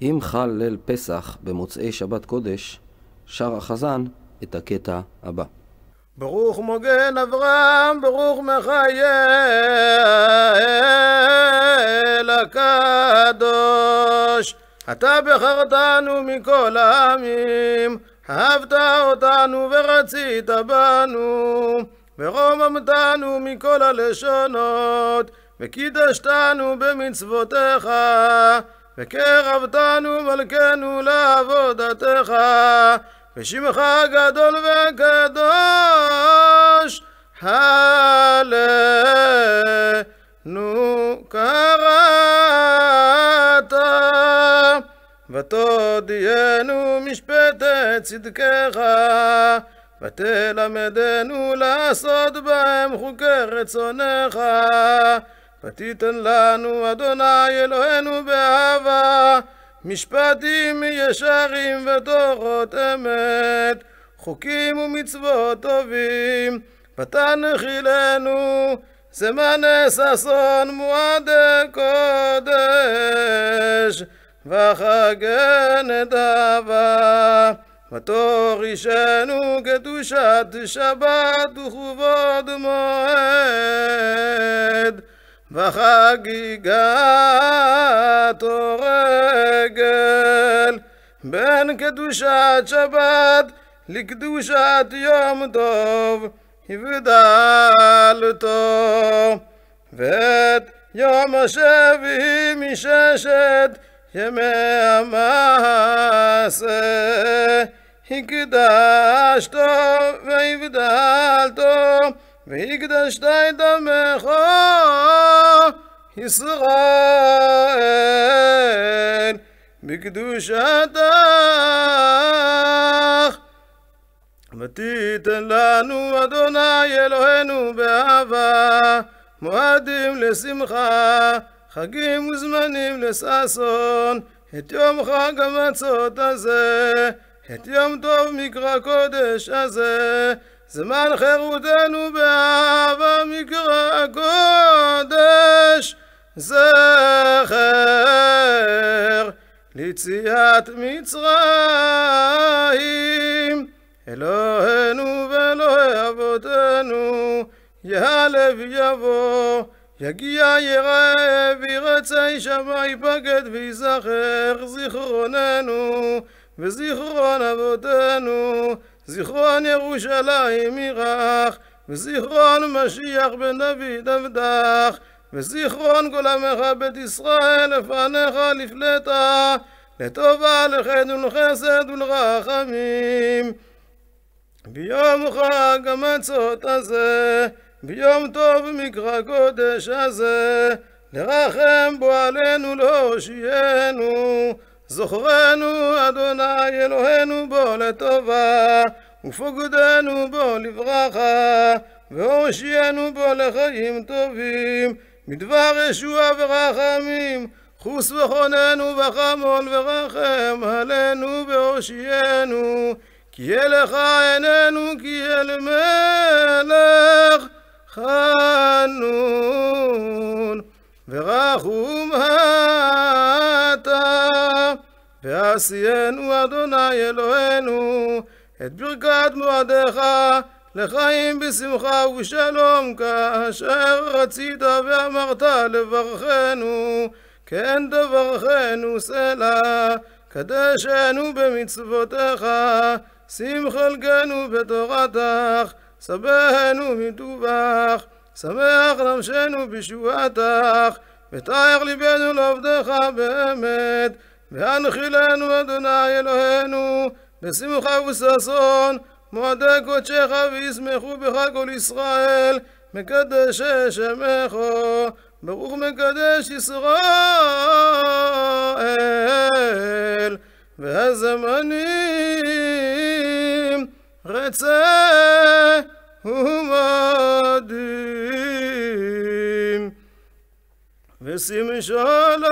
אם חל ליל פסח במוצאי שבת קודש, שר החזן את הקטע הבא. ברוך מוגן אברהם, ברוך מחייל הקדוש. אתה בחרתנו מכל העמים, אהבת אותנו ורצית בנו, ורוממתנו מכל הלשונות, וקידשתנו במצוותיך, וקרבתנו מלכנו לעבודתך, ושמך גדול וקדוש, הלנו קראת. ותודיענו משפטי צדקך, ותלמדנו לעשות בהם חוקי רצונך. ותיתן לנו אדוני אלוהינו באהבה, משפטים ישרים ותורות אמת, חוקים ומצוות טובים. ותנחילנו זמני ששון מועדי קודש, וחגי נדבה. ותורישנו קדושת שבת וכבוד מועד, וחגיגת רגל. בין קדושת שבת לקדושת יום טוב הבדלתו, ואת יום השביעי מששת ימי המעשה הקדשתו והבדלתו, והקדשת את עמך ישראל בקדושתך. ותיתן לנו אדוני אלוהינו באהבה, מועדים לשמחה, חגים וזמנים לששון, את יום חג המצות הזה, את יום טוב מקרא קודש הזה, זמן חירותנו באהבה מקרא קודש, זכר ליציאת מצרים. אלוהינו ואלוהי אבותינו, יעלה ויבוא, יגיע יראה וירצה יישמע ייפקד ויזכר זיכרוננו וזיכרון אבותינו, זיכרון ירושלים ירח, וזיכרון משיח בן דוד עבדך, וזיכרון כל עמך בית ישראל לפניך לפלטה, לטובה לחסד ולחסד ולרחמים. ביום חג המצות הזה, ביום טוב מקרא קודש הזה, לרחם בו עלינו להושיענו, זוכרנו אדוני אלוהינו בו לטובה, ופוקדנו בו לברכה, והושיענו בו לחיים טובים, מדבר ישועה ורחמים. חוס וחוננו וחמול ורחם עלינו והושיענו, כי אליך עינינו כי אל מלך חנון ורחום אתה. ועשיינו אדוני אלוהינו את ברכת מועדיך לחיים בשמחה ובשלום, כאשר רצית ואמרת לברכנו, כן תברכנו סלע. קדשנו במצוותיך, שים חלקנו בתורתך, סבנו מטובך, שמח נפשנו בשבועתך, ותאר ליבנו לעבדך באמת. והנחילנו אדוני אלוהינו בשמחה וששון, מועדי קודשך וישמחו בך כל ישראל, מקדש שמך, ברוך מקדש ישראל. והזמנים רצה ומדים, ושים שלום